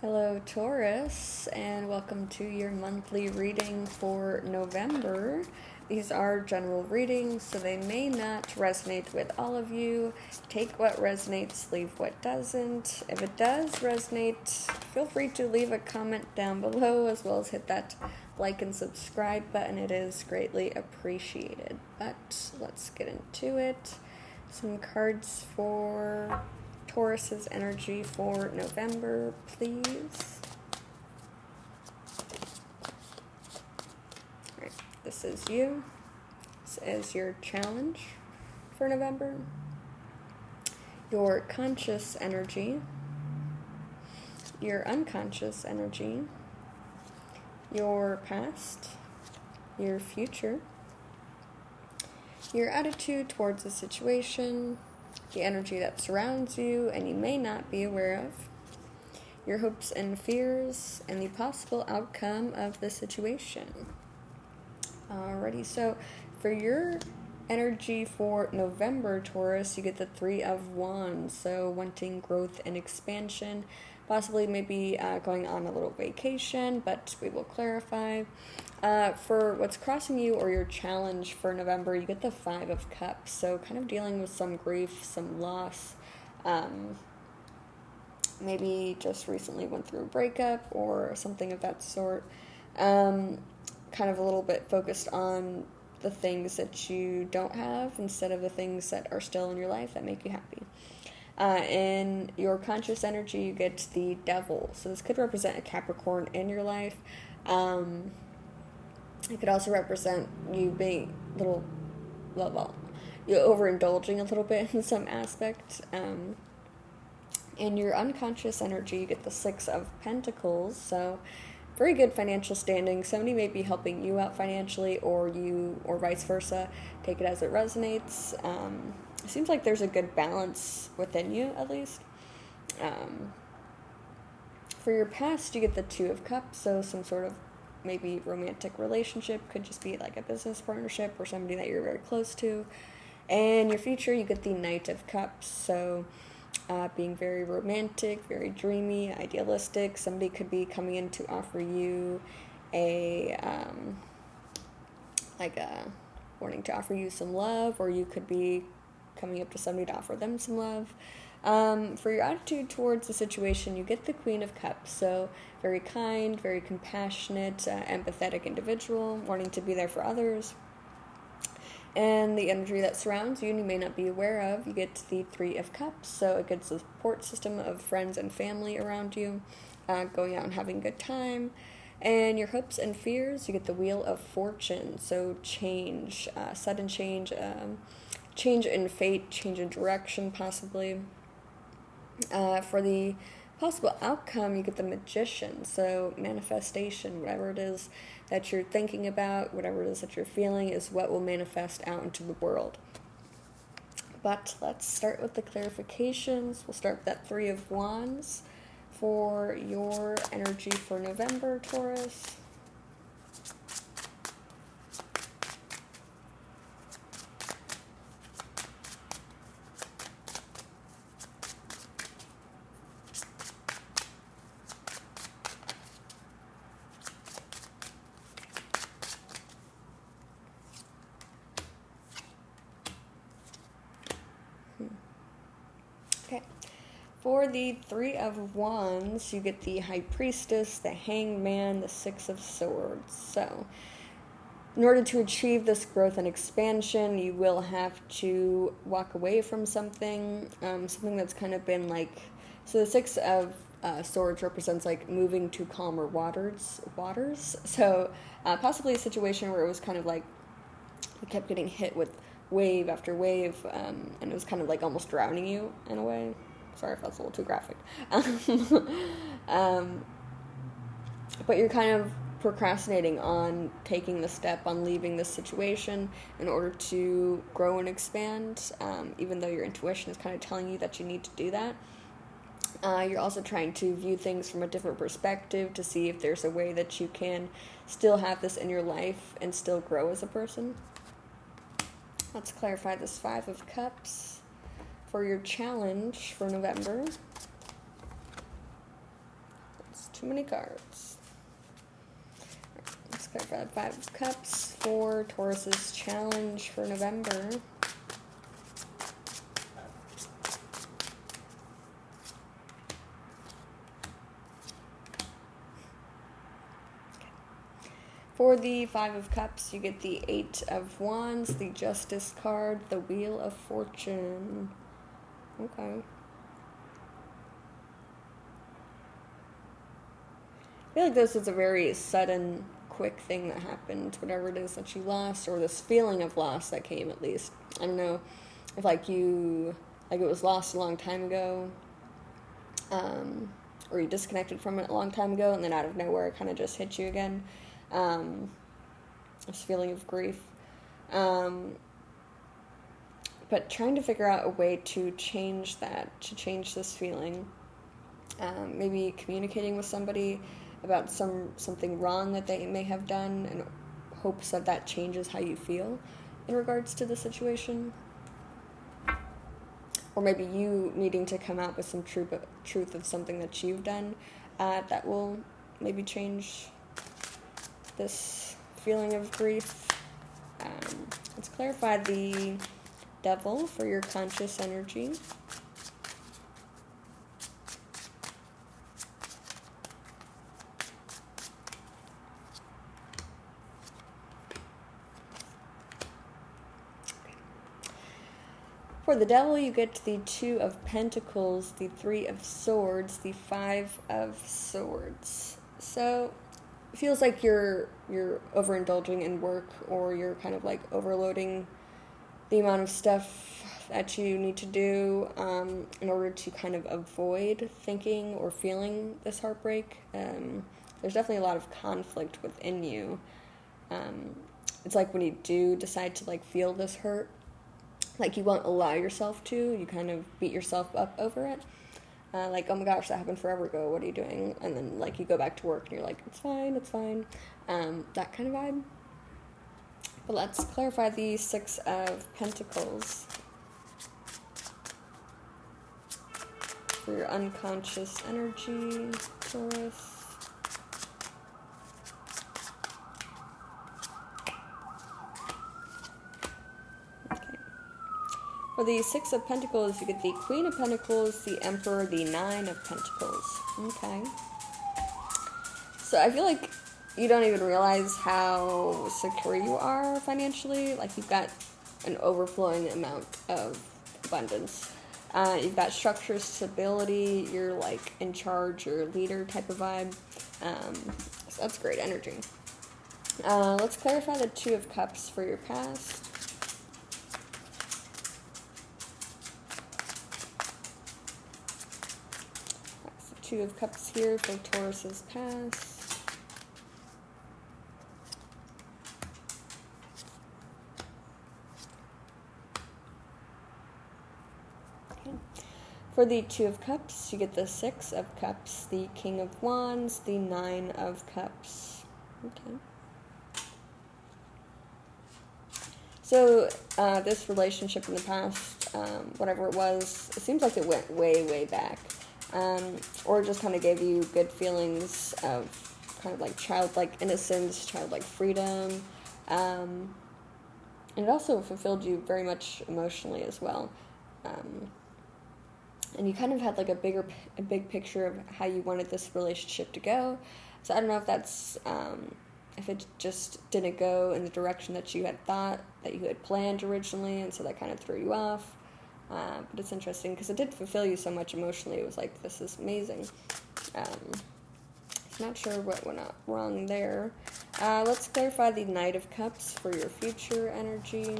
Hello, Taurus, and welcome to your monthly reading for November. These are general readings, so they may not resonate with all of you. Take what resonates, leave what doesn't. If it does resonate, feel free to leave a comment down below, as well as hit that like and subscribe button. It is greatly appreciated. But let's get into it. Some cards for Taurus's energy for November, please. All right, this is you. This is your challenge for November. Your conscious energy, your unconscious energy, your past, your future, your attitude towards a situation, the energy that surrounds you and you may not be aware of, your hopes and fears, and the possible outcome of the situation. Alrighty, so for your energy for November, Taurus, you get the Three of Wands, so wanting growth and expansion, possibly maybe going on a little vacation, but we will clarify. For what's crossing you or your challenge for November, you get the Five of Cups, so kind of dealing with some grief, some loss, maybe just recently went through a breakup or something of that sort, kind of a little bit focused on the things that you don't have instead of the things that are still in your life that make you happy. In your conscious energy, you get the Devil, so this could represent a Capricorn in your life. It could also represent you being a little, you're overindulging a little bit in some aspect. In your unconscious energy, you get the Six of Pentacles, so very good financial standing. Somebody may be helping you out financially, or vice versa. Take it as it resonates. It seems like there's a good balance within you, at least. For your past, you get the Two of Cups, so some sort of maybe romantic relationship, could just be like a business partnership or somebody that you're very close to. And your future, you get the Knight of Cups, so being very romantic, very dreamy, idealistic. Somebody could be coming in to offer you wanting to offer you some love, or you could be coming up to somebody to offer them some love. For your attitude towards the situation, you get the Queen of Cups, so very kind, very compassionate, empathetic individual, wanting to be there for others. And the energy that surrounds you and you may not be aware of, you get the Three of Cups, so a good support system of friends and family around you, going out and having a good time. And your hopes and fears, you get the Wheel of Fortune, so change, sudden change, change in fate, change in direction possibly. For the possible outcome, you get the Magician, so manifestation, whatever it is that you're thinking about, whatever it is that you're feeling is what will manifest out into the world. But let's start with the clarifications. We'll start with that Three of Wands for your energy for November, Taurus. Okay. For the Three of Wands, you get the High Priestess, the Hanged Man, the Six of Swords. So, in order to achieve this growth and expansion, you will have to walk away from something, something that's kind of been like, so the Six of Swords represents like moving to calmer waters. So, possibly a situation where it was kind of like, you kept getting hit with wave after wave, and it was kind of like almost drowning you in a way. Sorry if that's a little too graphic. But you're kind of procrastinating on taking the step on leaving this situation in order to grow and expand, even though your intuition is kind of telling you that you need to do that. You're also trying to view things from a different perspective to see if there's a way that you can still have this in your life and still grow as a person. Let's clarify this Five of Cups for your challenge for November. Let's It's too many cards. Let's clarify the Five of Cups for Taurus's challenge for November. For the Five of Cups, you get the Eight of Wands, the Justice card, the Wheel of Fortune. Okay. I feel like this is a very sudden, quick thing that happened, whatever it is that you lost, or this feeling of loss that came, at least. I don't know if, it was lost a long time ago, or you disconnected from it a long time ago, and then out of nowhere it kind of just hit you again. This feeling of grief. But trying to figure out a way to change that, to change this feeling. Maybe communicating with somebody about something wrong that they may have done in hopes that changes how you feel in regards to the situation. Or maybe you needing to come out with some truth of something that you've done that will maybe change this feeling of grief. Let's clarify the Devil for your conscious energy. For the Devil, you get the Two of Pentacles, the Three of Swords, the Five of Swords. So it feels like you're overindulging in work, or you're kind of like overloading the amount of stuff that you need to do in order to kind of avoid thinking or feeling this heartbreak. There's definitely a lot of conflict within you. It's like when you do decide to feel this hurt, you won't allow yourself to, you kind of beat yourself up over it. Oh my gosh, that happened forever ago, what are you doing? And then you go back to work and you're like, it's fine. That kind of vibe. But let's clarify the Six of Pentacles for your unconscious energy, Taurus. For the Six of Pentacles, you get the Queen of Pentacles, the Emperor, the Nine of Pentacles. Okay. So I feel like you don't even realize how secure you are financially. You've got an overflowing amount of abundance. You've got structure, stability, you're in charge, you're a leader type of vibe. So that's great energy. Let's clarify the Two of Cups for your past. Two of Cups here for Taurus's past. Okay. For the Two of Cups, you get the Six of Cups, the King of Wands, the Nine of Cups. Okay. So this relationship in the past, whatever it was, it seems like it went way, way back. Or just kind of gave you good feelings of kind of childlike innocence, childlike freedom. And it also fulfilled you very much emotionally as well. And you kind of had a big picture of how you wanted this relationship to go. So I don't know if that's, if it just didn't go in the direction that you had thought, that you had planned originally, and so that kind of threw you off. But it's interesting because it did fulfill you so much emotionally. It was this is amazing. Not sure what went wrong there. Let's clarify the Knight of Cups for your future energy.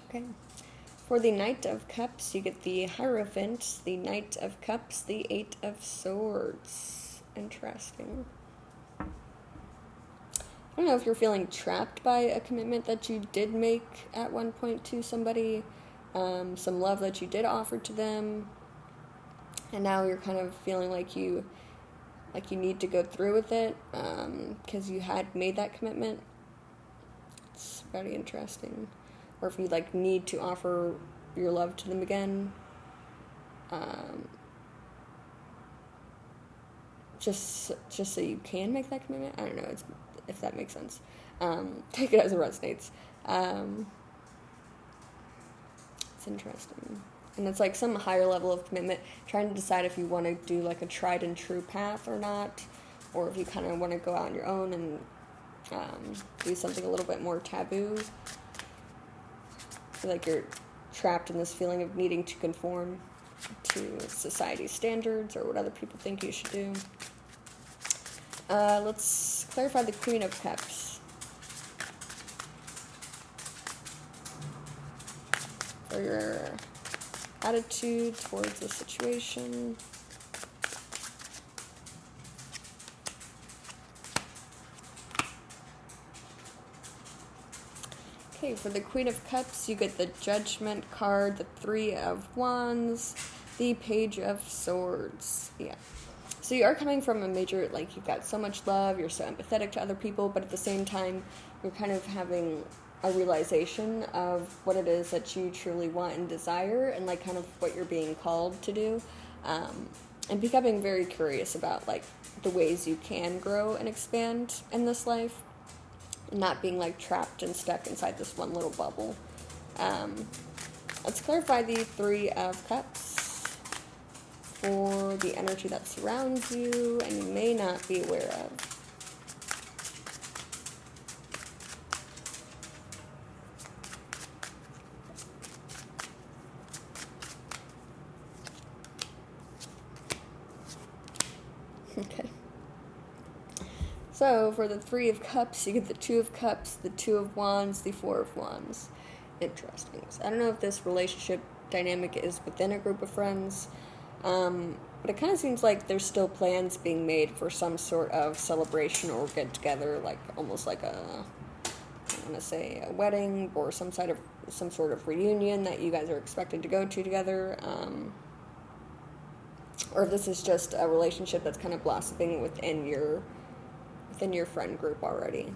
Okay. For the Knight of Cups, you get the Hierophant, the Knight of Cups, the Eight of Swords. Interesting. I don't know if you're feeling trapped by a commitment that you did make at one point to somebody, some love that you did offer to them, and now you're kind of feeling like you need to go through with it because you had made that commitment. It's very interesting. Or if you like need to offer your love to them again, just so you can make that commitment. I don't know if that makes sense. Take it as it resonates. It's interesting. And it's like some higher level of commitment, trying to decide if you want to do like a tried and true path or not, or if you kind of want to go out on your own and do something a little bit more taboo. I feel like you're trapped in this feeling of needing to conform to society's standards or what other people think you should do. Let's clarify the Queen of Cups. For your attitude towards the situation. Okay, for the Queen of Cups, you get the Judgment card, the Three of Wands, the Page of Swords. Yeah. So you are coming from a major, like, you've got so much love, you're so empathetic to other people, but at the same time, you're kind of having a realization of what it is that you truly want and desire, and, like, kind of what you're being called to do, and becoming very curious about, like, the ways you can grow and expand in this life, not being, like, trapped and stuck inside this one little bubble. Let's clarify the Three of Cups for the energy that surrounds you and you may not be aware of. Okay. So for the Three of Cups, you get the Two of Cups, the Two of Wands, the Four of Wands. Interesting. So I don't know if this relationship dynamic is within a group of friends, but it kind of seems like there's still plans being made for some sort of celebration or get together, like almost like I want to say a wedding or some sort of reunion that you guys are expected to go to together, or if this is just a relationship that's kind of blossoming within your friend group already,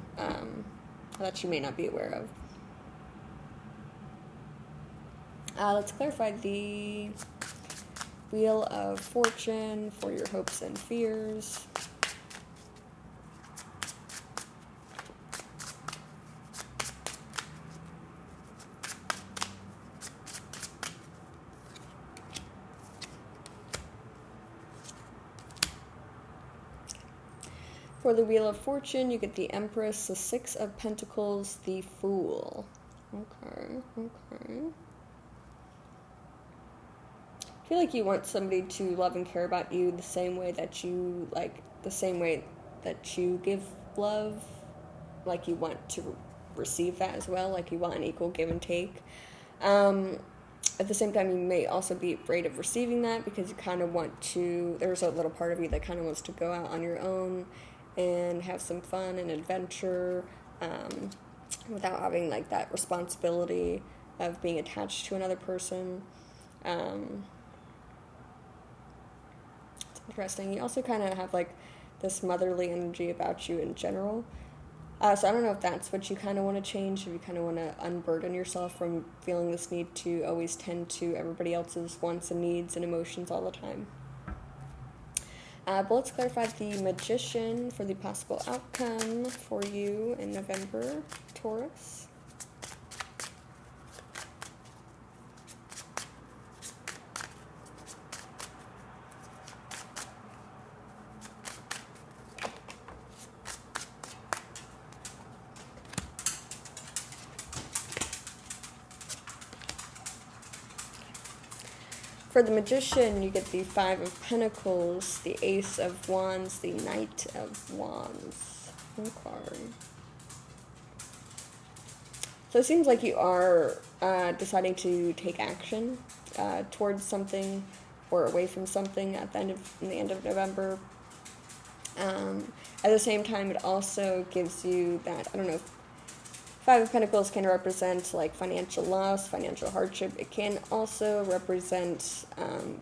that you may not be aware of. Let's clarify the Wheel of Fortune for your hopes and fears. For the Wheel of Fortune, you get the Empress, the Six of Pentacles, the Fool. Okay. I feel like you want somebody to love and care about you the same way that you give love. Like you want to receive that as well. Like you want an equal give and take. At the same time, you may also be afraid of receiving that because you kind of want to, there's a little part of you that kind of wants to go out on your own and have some fun and adventure, without having like that responsibility of being attached to another person. It's interesting. You also kind of have like this motherly energy about you in general. So I don't know if that's what you kind of want to change, if you kind of want to unburden yourself from feeling this need to always tend to everybody else's wants and needs and emotions all the time. But let's clarify the Magician for the possible outcome for you in November, Taurus. For the Magician, you get the Five of Pentacles, the Ace of Wands, the Knight of Wands. Okay. So it seems like you are deciding to take action towards something or away from something in the end of November. At the same time, it also gives you that, I don't know, Five of Pentacles can represent like financial loss, financial hardship. It can also represent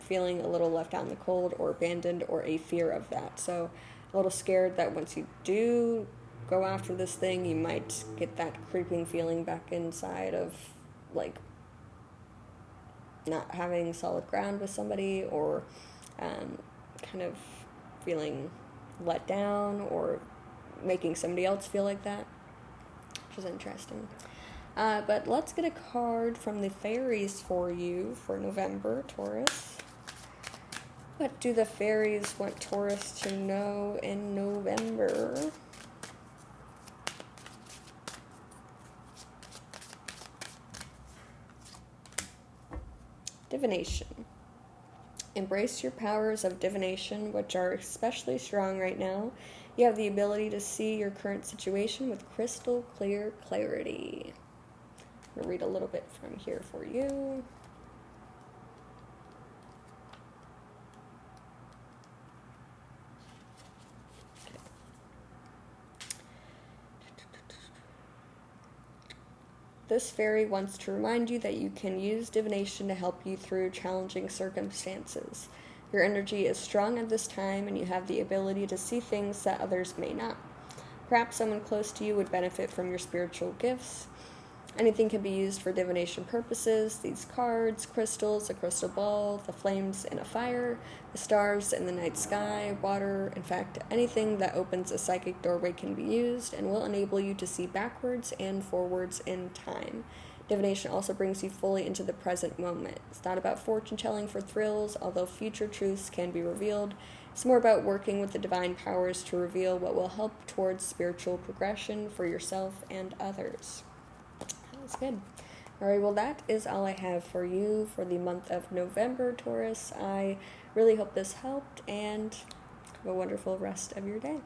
feeling a little left out in the cold or abandoned or a fear of that. So a little scared that once you do go after this thing, you might get that creeping feeling back inside of, like, not having solid ground with somebody, or kind of feeling let down, or making somebody else feel like that, which is interesting. But let's get a card from the fairies for you for November, Taurus. What do the fairies want Taurus to know in November? Divination. Embrace your powers of divination, which are especially strong right now. You have the ability to see your current situation with crystal clear clarity. I'm going to read a little bit from here for you. This fairy wants to remind you that you can use divination to help you through challenging circumstances. Your energy is strong at this time, and you have the ability to see things that others may not. Perhaps someone close to you would benefit from your spiritual gifts. Anything can be used for divination purposes. These cards, crystals, a crystal ball, the flames in a fire, the stars in the night sky, water, in fact, anything that opens a psychic doorway can be used and will enable you to see backwards and forwards in time. Divination also brings you fully into the present moment. It's not about fortune telling for thrills, although future truths can be revealed. It's more about working with the divine powers to reveal what will help towards spiritual progression for yourself and others. That's good. Alright, well, that is all I have for you for the month of November, Taurus. I really hope this helped, and have a wonderful rest of your day.